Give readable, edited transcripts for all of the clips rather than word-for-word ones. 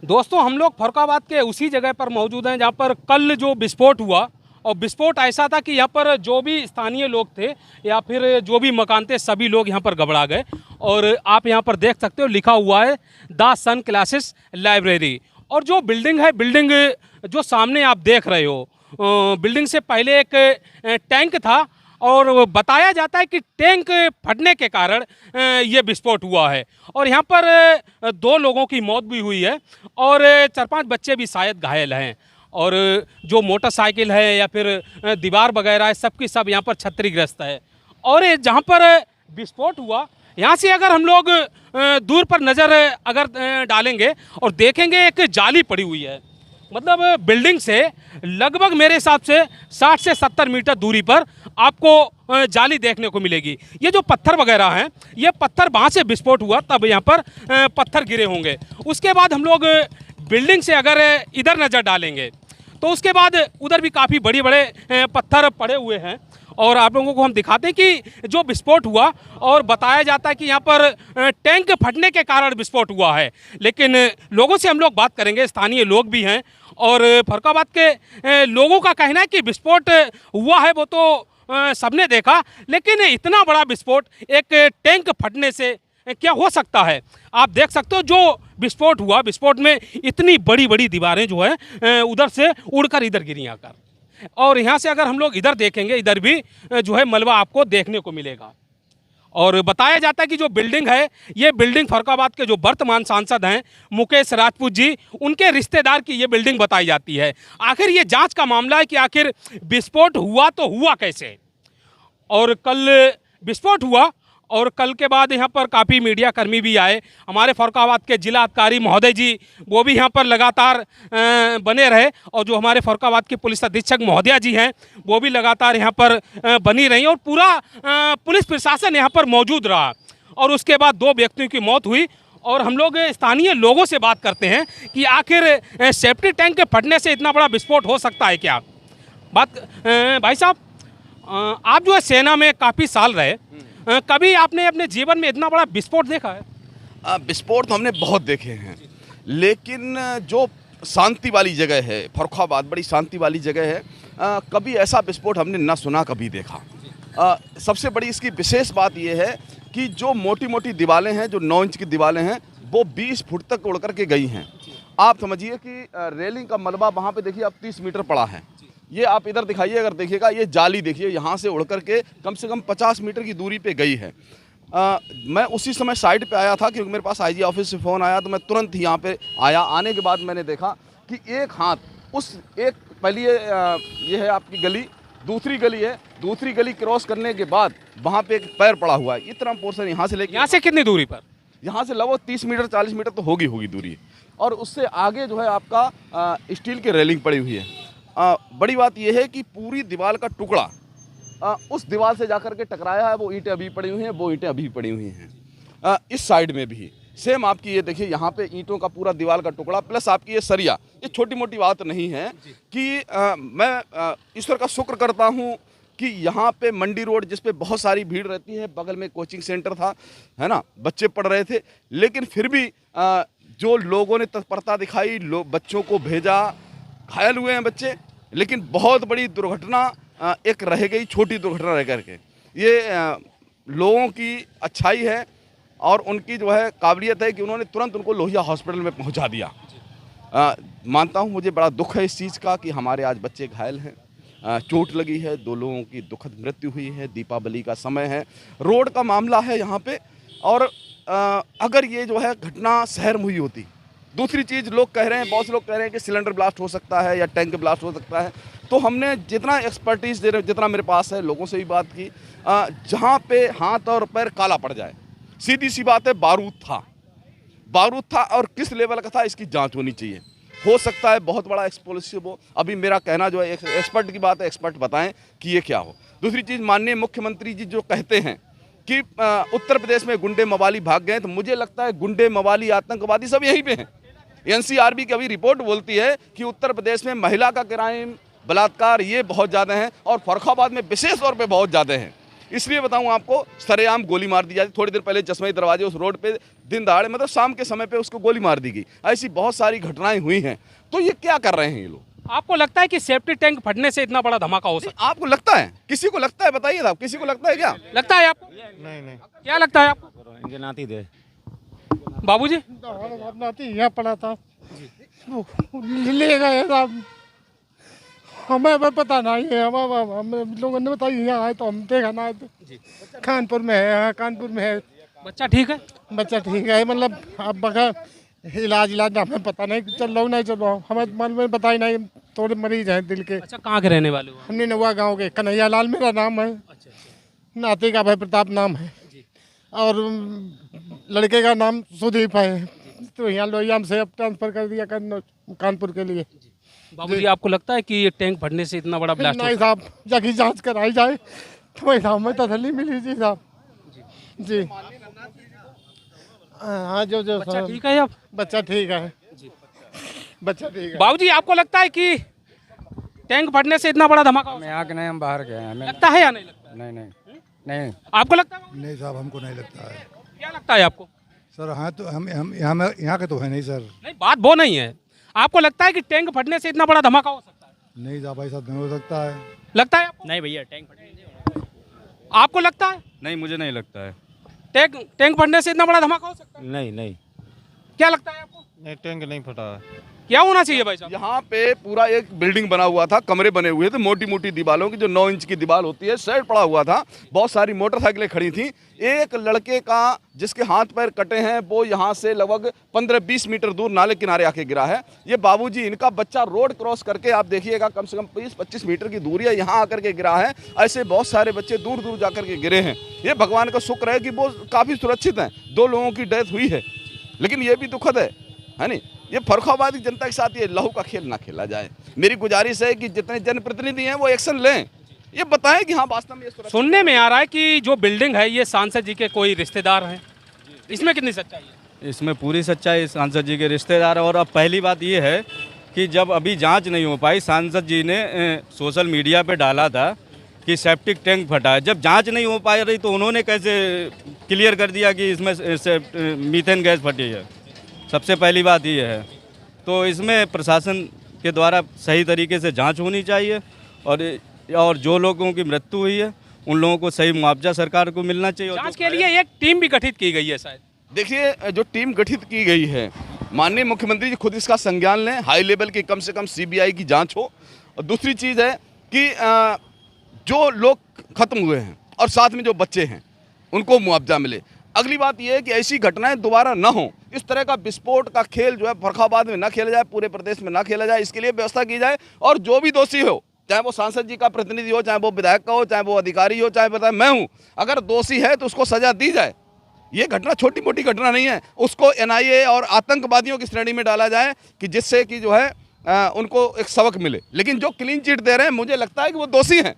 दोस्तों हम लोग फरुखाबाद के उसी जगह पर मौजूद हैं जहाँ पर कल जो विस्फोट हुआ। और विस्फोट ऐसा था कि यहाँ पर जो भी स्थानीय लोग थे या फिर जो भी मकान थे सभी लोग यहाँ पर घबरा गए। और आप यहाँ पर देख सकते हो लिखा हुआ है द सन क्लासेस लाइब्रेरी। और जो बिल्डिंग है, बिल्डिंग जो सामने आप देख रहे हो, बिल्डिंग से पहले एक टैंक था और बताया जाता है कि टैंक फटने के कारण ये विस्फोट हुआ है। और यहाँ पर 2 लोगों की मौत भी हुई है और 4-5 बच्चे भी शायद घायल हैं। और जो मोटरसाइकिल है या फिर दीवार वगैरह है, सब की सब यहाँ पर क्षतिग्रस्त है। और जहाँ पर विस्फोट हुआ, यहाँ से अगर हम लोग दूर पर नज़र अगर डालेंगे और देखेंगे, एक जाली पड़ी हुई है। मतलब बिल्डिंग से लगभग मेरे हिसाब से 60 से 70 मीटर दूरी पर आपको जाली देखने को मिलेगी। ये जो पत्थर वगैरह हैं, ये पत्थर वहाँ से विस्फोट हुआ तब यहाँ पर पत्थर गिरे होंगे। उसके बाद हम लोग बिल्डिंग से अगर इधर नज़र डालेंगे तो उसके बाद उधर भी काफ़ी बड़े बड़े पत्थर पड़े हुए हैं। और आप लोगों को हम दिखाते हैं कि जो विस्फोट हुआ, और बताया जाता है कि यहाँ पर टैंक फटने के कारण विस्फोट हुआ है। लेकिन लोगों से हम लोग बात करेंगे, स्थानीय लोग भी हैं और फरुखाबाद के लोगों का कहना है कि विस्फोट हुआ है वो तो सबने देखा, लेकिन इतना बड़ा विस्फोट एक टैंक फटने से क्या हो सकता है। आप देख सकते हो जो विस्फोट हुआ, विस्फोट में इतनी बड़ी बड़ी दीवारें जो है उधर से उड़कर इधर गिरी आकर। और यहाँ से अगर हम लोग इधर देखेंगे, इधर भी जो है मलबा आपको देखने को मिलेगा। और बताया जाता है कि जो बिल्डिंग है, ये बिल्डिंग फरुखाबाद के जो वर्तमान सांसद हैं मुकेश राजपूत जी, उनके रिश्तेदार की ये बिल्डिंग बताई जाती है। आखिर ये जांच का मामला है कि आखिर विस्फोट हुआ तो हुआ कैसे। और कल विस्फोट हुआ और कल के बाद यहाँ पर काफ़ी मीडिया कर्मी भी आए। हमारे फरुखाबाद के जिला अधिकारी महोदय जी वो भी यहाँ पर लगातार बने रहे, और जो हमारे फरुखाबाद के पुलिस अधीक्षक महोदया जी हैं वो भी लगातार यहाँ पर बनी रही, और पूरा पुलिस प्रशासन यहाँ पर मौजूद रहा। और उसके बाद 2 व्यक्तियों की मौत हुई। और हम लोग स्थानीय लोगों से बात करते हैं कि आखिर सेफ्टी टैंक के फटने से इतना बड़ा विस्फोट हो सकता है क्या। भाई साहब, आप जो है सेना में काफ़ी साल रहे, कभी आपने अपने जीवन में इतना बड़ा विस्फोट देखा है? विस्फोट तो हमने बहुत देखे हैं, लेकिन जो शांति वाली जगह है, फरुखाबाद बड़ी शांति वाली जगह है, कभी ऐसा विस्फोट हमने ना सुना कभी देखा। सबसे बड़ी इसकी विशेष बात यह है कि जो मोटी मोटी दीवारें हैं, जो 9 इंच की दीवारें हैं, वो 20 फुट तक उड़ कर के गई हैं। आप समझिए कि रेलिंग का मलबा वहाँ पे देखिए अब 30 मीटर पड़ा है। ये आप इधर दिखाइए, अगर देखिएगा ये जाली देखिए, यहाँ से उड़ कर के कम से कम 50 मीटर की दूरी पे गई है। मैं उसी समय साइड पे आया था क्योंकि मेरे पास आईजी ऑफिस से फ़ोन आया, तो मैं तुरंत ही यहाँ पे आया। आने के बाद मैंने देखा कि एक हाथ उस एक पहली ये है आपकी गली, दूसरी गली है, दूसरी गली क्रॉस करने के बाद वहाँ पे एक पैर पड़ा हुआ है। इतना पोर्शन यहाँ से लेके यहाँ से कितनी दूरी पर? यहाँ से लगभग 30 मीटर 40 मीटर तो होगी दूरी। और उससे आगे जो है आपका स्टील की रेलिंग पड़ी हुई है। बड़ी बात यह है कि पूरी दीवार का टुकड़ा उस दीवार से जाकर के टकराया है। वो ईंटें अभी पड़ी हुई हैं, वो ईंटें अभी पड़ी हुई हैं। इस साइड में भी सेम आपकी ये देखिए, यहाँ पे ईंटों का पूरा दीवार का टुकड़ा प्लस आपकी ये सरिया। ये छोटी मोटी बात नहीं है कि मैं ईश्वर का शुक्र करता हूँ कि यहाँ पे मंडी रोड, जिस पे बहुत सारी भीड़ रहती है, बगल में कोचिंग सेंटर था, है ना, बच्चे पढ़ रहे थे, लेकिन फिर भी जो लोगों ने तत्परता दिखाई, बच्चों को भेजा। घायल हुए हैं बच्चे, लेकिन बहुत बड़ी दुर्घटना एक रह गई, छोटी दुर्घटना रह करके। ये लोगों की अच्छाई है और उनकी जो है काबिलियत है कि उन्होंने तुरंत उनको लोहिया हॉस्पिटल में पहुंचा दिया। मानता हूं, मुझे बड़ा दुख है इस चीज़ का कि हमारे आज बच्चे घायल हैं, चोट लगी है, 2 लोगों की दुखद मृत्यु हुई है। दीपावली का समय है, रोड का मामला है यहाँ पे। और अगर ये जो है घटना शहर में हुई होती, दूसरी चीज़ लोग कह रहे हैं, बहुत से लोग कह रहे हैं कि सिलेंडर ब्लास्ट हो सकता है या टैंक ब्लास्ट हो सकता है। तो हमने जितना एक्सपर्टीज जितना मेरे पास है, लोगों से भी बात की, जहाँ पे हाथ और पैर काला पड़ जाए, सीधी सी बात है, बारूद था और किस लेवल का था, इसकी जांच होनी चाहिए। हो सकता है बहुत बड़ा एक्सप्लोसिव हो। अभी मेरा कहना जो है, एक्सपर्ट की बात है, एक्सपर्ट बताएं कि ये क्या हो। दूसरी चीज़, माननीय मुख्यमंत्री जी जो कहते हैं कि उत्तर प्रदेश में गुंडे मवाली भाग गए, तो मुझे लगता है गुंडे मवाली आतंकवादी सब यहीं पे हैं। एनसीआरबी की अभी रिपोर्ट बोलती है कि उत्तर प्रदेश में महिला का क्राइम, बलात्कार, ये बहुत ज़्यादा हैं और फरुखाबाद में विशेष तौर पे बहुत ज़्यादा हैं। इसलिए बताऊं आपको, सरेआम गोली मार दी जाती। थोड़ी देर पहले चश्मे दरवाजे उस रोड पे दिन दहाड़े मतलब शाम के समय पे उसको गोली मार दी गई। ऐसी बहुत सारी घटनाएं हुई हैं। तो ये क्या कर रहे हैं ये लोग? आपको लगता है कि सेफ्टी टैंक फटने से इतना बड़ा धमाका हो सकता आपको लगता है? किसी को लगता है? बताइए साहब, किसी को लगता है क्या? है? लगता है आपको? नहीं क्या लगता है आपको? इनके नाती दे बाबूजी? नाती यहाँ पड़ा था, वो ले गए साहब। हमें पता नहीं है, हम लोगों ने बताया यहाँ आए तो हम देखा ना। कानपुर में है, हाँ कानपुर में है। बच्चा ठीक है? बच्चा ठीक है, मतलब अब बगैर इलाज हमें पता नहीं चल रहा नहीं चल रहा, हमें मालूम है पता ही नहीं। थोड़े मरीज हैं दिल के। अच्छा, कहाँ के रहने वाले हो? हमने नवा गाँव के, कन्हैया लाल मेरा नाम है। नाती का भाई प्रताप नाम है और लड़के का नाम सुदीप है। तो यहाँ लोहियाम से अब ट्रांसफर कर दिया कानपुर के लिए। बाबूजी, आपको लगता है कि ये टैंक फटने से इतना बड़ा ब्लास्ट नहीं साहब, जाके जांच कराई जाए तो वही साहब में तसल्ली मिली जी साहब। जी हाँ, जो जो बच्चा ठीक है? अब बच्चा ठीक है, बच्चा ठीक है। बाबूजी, आपको लगता है कि टैंक फटने से इतना बड़ा धमाका हो हम यहाँ के नहीं, हम बाहर के हैं। हमें सकता है या नहीं लगता है? नहीं नहीं आपको लगता है? नहीं साहब, हमको नहीं लगता है क्या लगता है आपको? सर। हाँ तो हम यहाँ के तो है नहीं सर। नहीं, बात वो नहीं है। आपको लगता है कि टैंक फटने से इतना बड़ा धमाका हो सकता है? नहीं साहब, ऐसा नहीं हो सकता है। लगता है आपको? नहीं भैया, टैंक फटने आपको लगता है नहीं, मुझे नहीं लगता है। टैंक फटने से इतना बड़ा धमाका हो सकता है? नहीं क्या लगता है आपको? नहीं, टैंक नहीं फटा है। क्या होना चाहिए भाई साहब? यहाँ पे पूरा एक बिल्डिंग बना हुआ था, कमरे बने हुए थे, मोटी मोटी दीवारों की, जो 9 इंच की दीवार होती है, शेड पड़ा हुआ था, बहुत सारी मोटरसाइकिलें खड़ी थी। एक लड़के का जिसके हाथ पैर कटे हैं वो यहाँ से लगभग 15-20 मीटर दूर नाले किनारे आके गिरा है। ये बाबूजी, इनका बच्चा रोड क्रॉस करके, आप देखिएगा, कम से कम 20-25 मीटर की दूरी है, यहाँ आकर के गिरा है। ऐसे बहुत सारे बच्चे दूर दूर जाकर के गिरे हैं। ये भगवान का शुक्र है कि वो काफ़ी सुरक्षित हैं। 2 लोगों की डेथ हुई है, लेकिन ये भी दुखद है नहीं? ये फर्रुखाबाद की जनता के साथ ये लहू का खेल ना खेला जाए। मेरी गुजारिश है कि जितने जनप्रतिनिधि हैं वो एक्शन लें, ये बताएं कि हाँ वास्तव में ये सुनने में आ रहा है कि जो बिल्डिंग है ये सांसद जी के कोई रिश्तेदार हैं। इसमें कितनी सच्चाई है? इसमें पूरी सच्चाई सांसद जी के रिश्तेदार। और अब पहली बात ये है कि जब अभी जांच नहीं हो पाई, सांसद जी ने सोशल मीडिया पे डाला था कि सेप्टिक टैंक फटा है। जब जांच नहीं हो पा रही तो उन्होंने कैसे क्लियर कर दिया कि इसमें मीथेन गैस फटी है? सबसे पहली बात ये है। तो इसमें प्रशासन के द्वारा सही तरीके से जांच होनी चाहिए और जो लोगों की मृत्यु हुई है उन लोगों को सही मुआवजा सरकार को मिलना चाहिए। जांच के लिए एक टीम भी गठित की गई है शायद। देखिए, जो टीम गठित की गई है, माननीय मुख्यमंत्री जी खुद इसका संज्ञान लें, हाई लेवल की कम से कम सीबीआई की जांच हो। और दूसरी चीज़ है कि जो लोग खत्म हुए हैं और साथ में जो बच्चे हैं उनको मुआवजा मिले। अगली बात यह है कि ऐसी घटनाएं दोबारा ना हो। इस तरह का विस्फोट का खेल जो है फर्रुखाबाद में ना खेला जाए, पूरे प्रदेश में ना खेला जाए, इसके लिए व्यवस्था की जाए। और जो भी दोषी हो, चाहे वो सांसद जी का प्रतिनिधि हो, चाहे वो विधायक का हो, चाहे वो अधिकारी हो, चाहे बताए मैं हूँ, अगर दोषी है तो उसको सजा दी जाए। ये घटना छोटी मोटी घटना नहीं है। उसको एनआईए और आतंकवादियों की श्रेणी में डाला जाए कि जिससे कि जो है उनको एक सबक मिले। लेकिन जो क्लीन चिट दे रहे हैं, मुझे लगता है कि वो दोषी हैं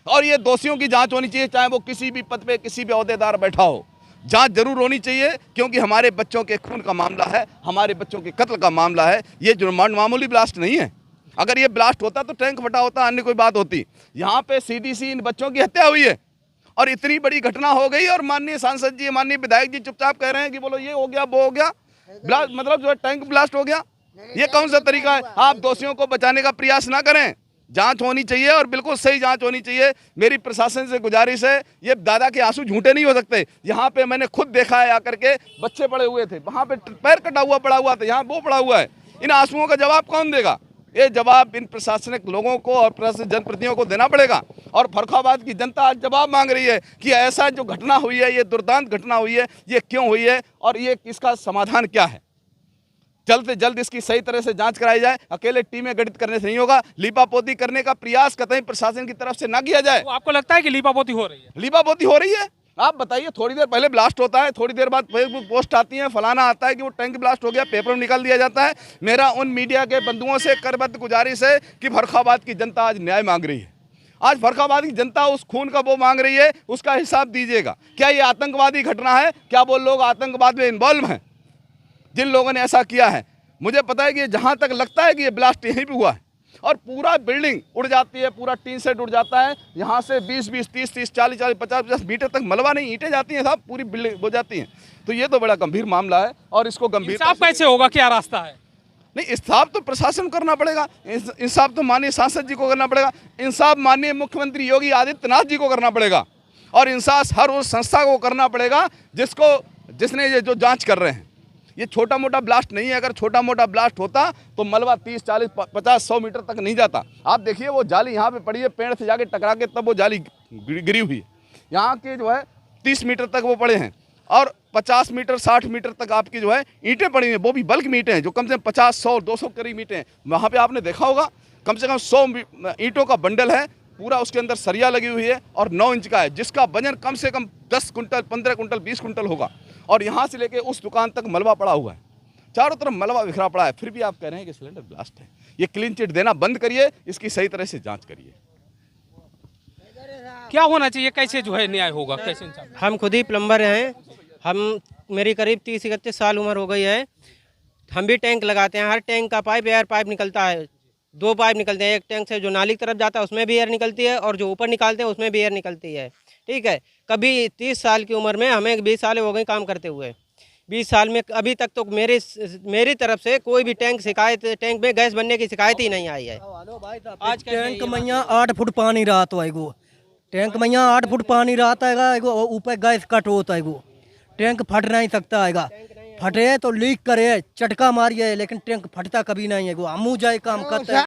और ये दोषियों की जाँच होनी चाहिए, चाहे वो किसी भी पद पर किसी भी अहदेदार बैठा हो। जांच जरूर होनी चाहिए, क्योंकि हमारे बच्चों के खून का मामला है, हमारे बच्चों के कत्ल का मामला है। ये जो मामूली ब्लास्ट नहीं है। अगर ये ब्लास्ट होता तो टैंक फटा होता, अन्य कोई बात होती। यहाँ पे सीधी सी इन बच्चों की हत्या हुई है और इतनी बड़ी घटना हो गई और माननीय सांसद जी, माननीय विधायक जी चुपचाप कह रहे हैं कि बोलो ये हो गया, वो हो गया, ब्लास्ट मतलब जो है टैंक ब्लास्ट हो गया। ये कौन सा तरीका है? आप दोषियों को बचाने का प्रयास ना करें। जांच होनी चाहिए और बिल्कुल सही जांच होनी चाहिए। मेरी प्रशासन से गुजारिश है, ये दादा के आंसू झूठे नहीं हो सकते। यहाँ पे मैंने खुद देखा है, आकर के बच्चे पड़े हुए थे, वहाँ पे पैर कटा हुआ पड़ा हुआ था, यहाँ वो पड़ा हुआ है। इन आंसुओं का जवाब कौन देगा? ये जवाब इन प्रशासनिक लोगों को और जनप्रतिनिधियों को देना पड़ेगा। और फर्रुखाबाद की जनता आज जवाब मांग रही है कि ऐसा जो घटना हुई है, ये दुर्दांत घटना हुई है, ये क्यों हुई है और ये इसका समाधान क्या है। जल्द से जल्द इसकी सही तरह से जांच कराई जाए। अकेले टीमें गठित करने से नहीं होगा। लीपापोती करने का प्रयास कतई प्रशासन की तरफ से ना किया जाए। तो आपको लगता है कि लीपापोती हो रही है? लीपापोती हो रही है। आप बताइए, थोड़ी देर पहले ब्लास्ट होता है, थोड़ी देर बाद फेसबुक पोस्ट आती है, फलाना आता है कि वो टैंक ब्लास्ट हो गया, पेपर में निकाल दिया जाता है। मेरा उन मीडिया के बंधुओं से करबद्ध गुजारिश है कि फर्रुखाबाद की जनता आज न्याय मांग रही है। आज फर्रुखाबाद की जनता उस खून का वो मांग रही है, उसका हिसाब दीजिएगा। क्या ये आतंकवादी घटना है? क्या वो लोग आतंकवाद में इन्वॉल्व हैं जिन लोगों ने ऐसा किया है? मुझे पता है कि जहाँ तक लगता है कि ये ब्लास्ट यहीं पे हुआ है, और पूरा बिल्डिंग उड़ जाती है, पूरा टीन सेट उड़ जाता है। यहाँ से 20-20, 30-30, 40-40, 50-50 मीटर तक मलबा नहीं, ईंटें जाती हैं साहब, पूरी बिल्डिंग हो जाती हैं। तो ये तो बड़ा गंभीर मामला है और इसको गंभीर इंसाफ कैसे होगा, क्या रास्ता है? नहीं, इंसाफ तो प्रशासन को करना पड़ेगा, इंसाफ तो माननीय सांसद जी को करना पड़ेगा, इंसाफ माननीय मुख्यमंत्री योगी आदित्यनाथ जी को करना पड़ेगा और इंसाफ हर उस संस्था को करना पड़ेगा जिसने ये जो जांच कर रहे हैं। ये छोटा मोटा ब्लास्ट नहीं है। अगर छोटा मोटा ब्लास्ट होता तो मलबा 30, 40, 50, 100 मीटर तक नहीं जाता। आप देखिए वो जाली यहाँ पे पड़ी है, पेड़ से जाके टकरा के तब वो जाली गिरी हुई है। यहाँ के जो है 30 मीटर तक वो पड़े हैं और 50 मीटर 60 मीटर तक आपकी जो है ईंटें पड़ी हैं, वो भी बल्क ईंटें हैं जो कम से कम 50, 100, 200 करीब ईंटें हैं। वहाँ पे आपने देखा होगा कम से कम 100 ईंटों का बंडल है, पूरा उसके अंदर सरिया लगी हुई है और 9 इंच का है, जिसका वजन कम से कम 10 कुंटल, 15 कुंटल, 20 कुंटल होगा। और यहाँ से लेके उस दुकान तक मलबा पड़ा हुआ है, चारों तरफ मलबा बिखरा पड़ा है, फिर भी आप कह रहे हैं कि सिलेंडर ब्लास्ट है। ये क्लीन चिट देना बंद करिए, इसकी सही तरह से जांच करिए। क्या होना चाहिए, कैसे जो है न्याय होगा, कैसे इंसाफ? हम खुद ही प्लम्बर हैं। मेरी करीब 30-31 साल उम्र हो गई है। हम भी टैंक लगाते हैं। हर टैंक का पाइप एयर पाइप निकलता है, 2 पाइप निकलते हैं। एक टैंक से जो नाली की तरफ जाता है उसमें भी एयर निकलती है और जो ऊपर निकालते हैं उसमें भी एयर निकलती है। ठीक है, कभी 30 साल की उम्र में, हमें 20 साल हो गए काम करते हुए, 20 साल में अभी तक तो मेरी तरफ से कोई भी टैंक में गैस बनने की शिकायत ही नहीं आई है। आज टैंक मैया 8 फुट पानी रहा तो एगो टैंक मैया 8 फुट पानी रहता है, एगो ऊपर गैस कट होता है, एगो टैंक फट नहीं सकता है। फटे तो लीक करे, चटका मारिए, लेकिन टैंक फटता कभी नहीं है। हम जाए काम करते हैं,